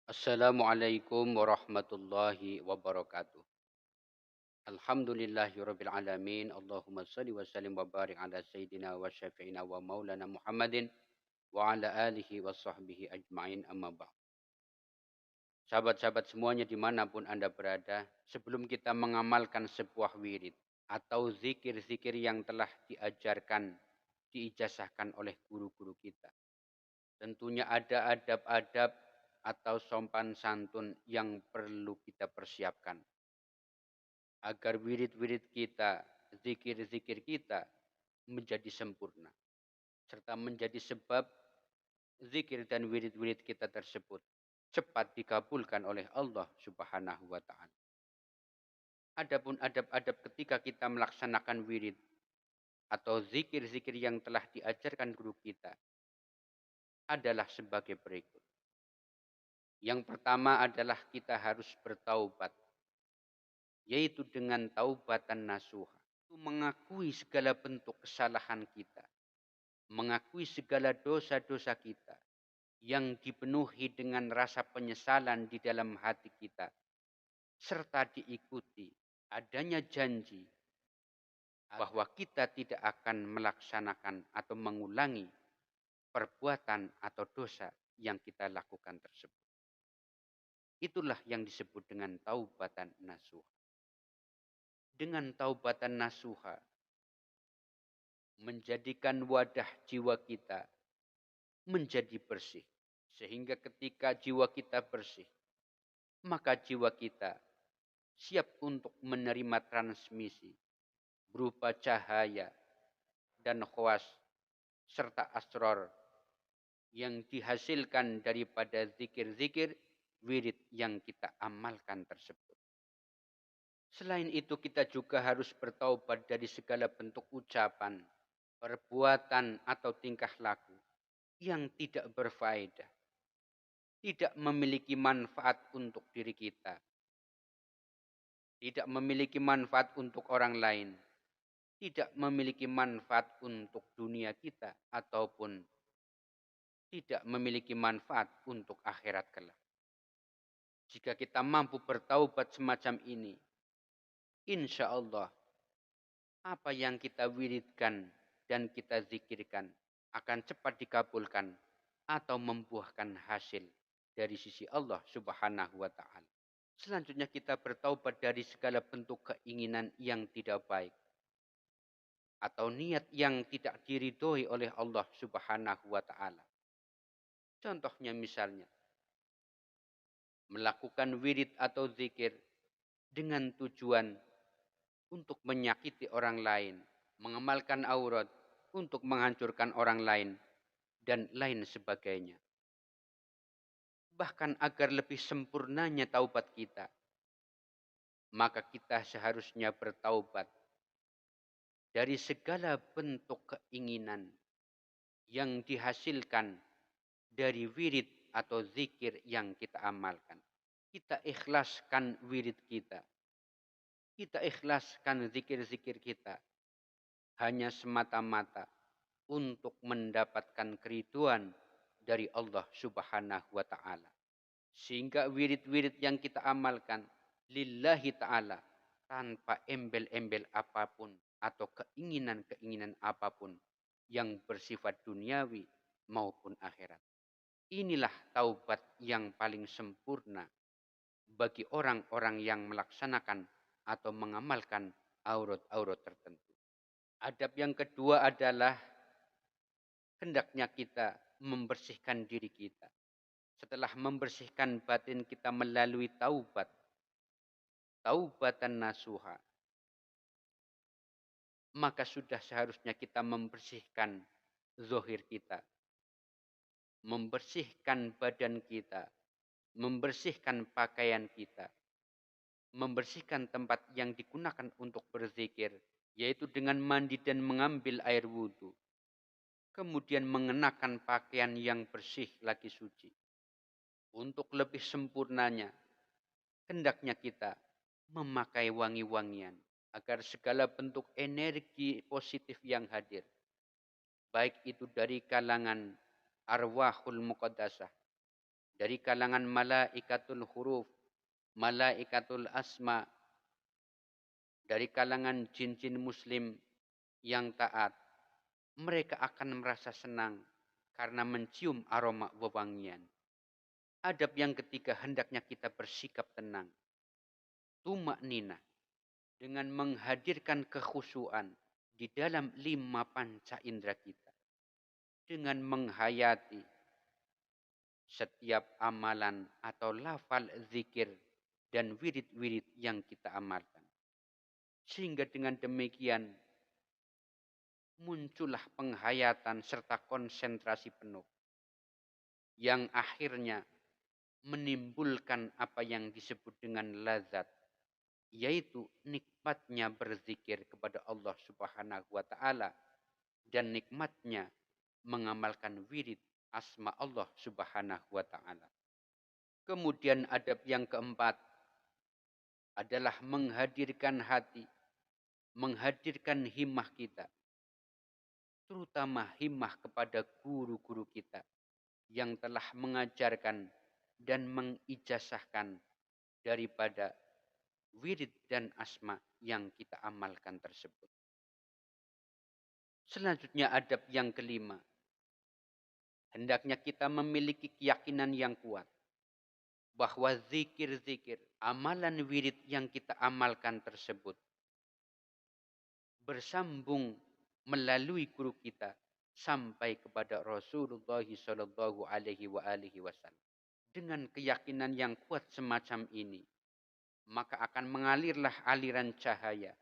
Assalamualaikum warahmatullahi wabarakatuh. Alhamdulillahirabbil alamin. Allahumma shalli wa sallim wa barik ala sayyidina wa syafi'ina wa maulana Muhammadin wa ala alihi wa sahbihi ajma'in amma ba'd. Sahabat-sahabat semuanya dimanapun Anda berada, sebelum kita mengamalkan sebuah wirid atau zikir-zikir yang telah diajarkan, diijazahkan oleh guru-guru kita. Tentunya ada adab-adab atau sopan santun yang perlu kita persiapkan agar wirid-wirid kita, zikir-zikir kita menjadi sempurna serta menjadi sebab zikir dan wirid-wirid kita tersebut cepat dikabulkan oleh Allah Subhanahu wa taala. Adapun adab-adab ketika kita melaksanakan wirid atau zikir-zikir yang telah diajarkan guru kita adalah sebagai berikut. Yang pertama adalah kita harus bertaubat, yaitu dengan taubatan nasuha. Itu mengakui segala bentuk kesalahan kita, mengakui segala dosa-dosa kita yang dipenuhi dengan rasa penyesalan di dalam hati kita, serta diikuti adanya janji bahwa kita tidak akan melaksanakan atau mengulangi perbuatan atau dosa yang kita lakukan tersebut. Itulah yang disebut dengan taubatan nasuha. Dengan taubatan nasuha, menjadikan wadah jiwa kita menjadi bersih. Sehingga ketika jiwa kita bersih, maka jiwa kita siap untuk menerima transmisi berupa cahaya dan khawas serta asror yang dihasilkan daripada zikir-zikir wirid yang kita amalkan tersebut. Selain itu kita juga harus bertaubat dari segala bentuk ucapan, perbuatan atau tingkah laku yang tidak berfaedah, tidak memiliki manfaat untuk diri kita, tidak memiliki manfaat untuk orang lain, tidak memiliki manfaat untuk dunia kita, ataupun tidak memiliki manfaat untuk akhirat kelak. Jika kita mampu bertaubat semacam ini, insya Allah apa yang kita wiridkan dan kita zikirkan akan cepat dikabulkan atau membuahkan hasil dari sisi Allah Subhanahu wa taala. Selanjutnya kita bertaubat dari segala bentuk keinginan yang tidak baik atau niat yang tidak diridhoi oleh Allah Subhanahu wa taala. Contohnya misalnya melakukan wirid atau zikir dengan tujuan untuk menyakiti orang lain, mengamalkan aurat untuk menghancurkan orang lain, dan lain sebagainya. Bahkan agar lebih sempurnanya taubat kita, maka kita seharusnya bertaubat dari segala bentuk keinginan yang dihasilkan dari wirid atau zikir yang kita amalkan. Kita ikhlaskan wirid kita. Kita ikhlaskan zikir-zikir kita hanya semata-mata untuk mendapatkan keriduan dari Allah Subhanahu wa taala. Sehingga wirid-wirid yang kita amalkan lillahi taala tanpa embel-embel apapun atau keinginan-keinginan apapun yang bersifat duniawi maupun akhirat. Inilah taubat yang paling sempurna bagi orang-orang yang melaksanakan atau mengamalkan aurat-aurat tertentu. Adab yang kedua adalah hendaknya kita membersihkan diri kita. Setelah membersihkan batin kita melalui taubat, taubatan nasuha, maka sudah seharusnya kita membersihkan zohir kita, membersihkan badan kita, membersihkan pakaian kita, membersihkan tempat yang digunakan untuk berzikir, yaitu dengan mandi dan mengambil air wudhu. Kemudian mengenakan pakaian yang bersih lagi suci. Untuk lebih sempurnanya, hendaknya kita memakai wangi-wangian agar segala bentuk energi positif yang hadir, baik itu dari kalangan arwahul muqaddasah, dari kalangan malaikatul huruf, malaikatul asma, dari kalangan jin-jin muslim yang taat, mereka akan merasa senang karena mencium aroma wewangian. Adab yang ketiga, hendaknya kita bersikap tenang, tumak nina, dengan menghadirkan kekhusyuan di dalam 5 panca indera kita. Dengan menghayati setiap amalan atau lafal zikir dan wirid-wirid yang kita amalkan. Sehingga dengan demikian muncullah penghayatan serta konsentrasi penuh yang akhirnya menimbulkan apa yang disebut dengan lazat, yaitu nikmatnya berzikir kepada Allah Subhanahu wa taala dan nikmatnya mengamalkan wirid asma Allah Subhanahu wa taala. Kemudian adab yang keempat adalah menghadirkan hati, menghadirkan himmah kita, terutama himmah kepada guru-guru kita yang telah mengajarkan dan mengijazahkan daripada wirid dan asma yang kita amalkan tersebut. Selanjutnya adab yang kelima, hendaknya kita memiliki keyakinan yang kuat bahwa zikir-zikir, amalan wirid yang kita amalkan tersebut bersambung melalui guru kita sampai kepada Rasulullah Sallallahu Alaihi Wasallam. Dengan keyakinan yang kuat semacam ini, maka akan mengalirlah aliran cahaya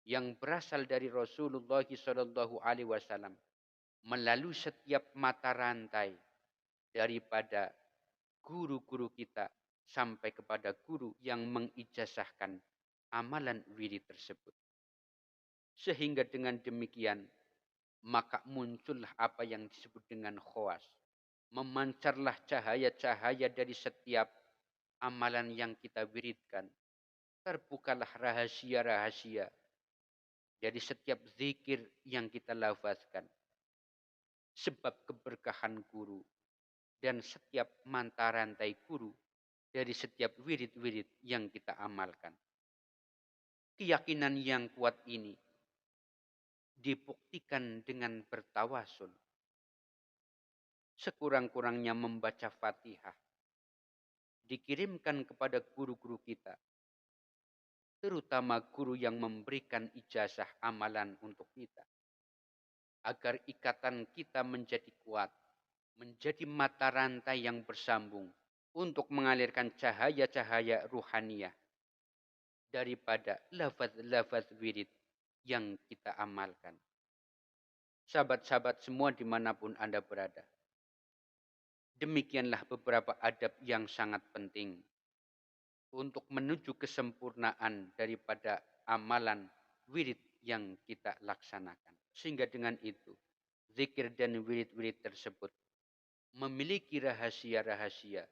yang berasal dari Rasulullah Sallallahu Alaihi Wasallam melalui setiap mata rantai daripada guru-guru kita sampai kepada guru yang mengijazahkan amalan wirid tersebut. Sehingga dengan demikian maka muncullah apa yang disebut dengan khawas. Memancarlah cahaya-cahaya dari setiap amalan yang kita wiridkan. Terbukalah rahasia-rahasia dari setiap zikir yang kita lafazkan. Sebab keberkahan guru dan setiap mata rantai guru dari setiap wirid-wirid yang kita amalkan. Keyakinan yang kuat ini dibuktikan dengan bertawasul. Sekurang-kurangnya membaca Fatihah. Dikirimkan kepada guru-guru kita. Terutama guru yang memberikan ijazah amalan untuk kita. Agar ikatan kita menjadi kuat. Menjadi mata rantai yang bersambung untuk mengalirkan cahaya-cahaya ruhaniyah daripada lafaz-lafaz wirid yang kita amalkan. Sahabat-sahabat semua dimanapun Anda berada. Demikianlah beberapa adab yang sangat penting untuk menuju kesempurnaan daripada amalan wirid yang kita laksanakan. Sehingga dengan itu, zikir dan wirid-wirid tersebut memiliki rahasia-rahasia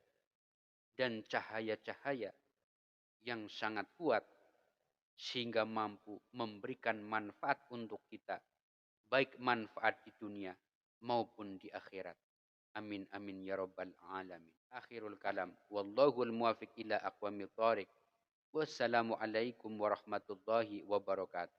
dan cahaya-cahaya yang sangat kuat sehingga mampu memberikan manfaat untuk kita, baik manfaat di dunia maupun di akhirat. Amin amin ya rabbal alamin. Akhirul kalam, wallahul muwafiq ila aqwamit thoriq. Wassalamu alaikum warahmatullahi wabarakatuh.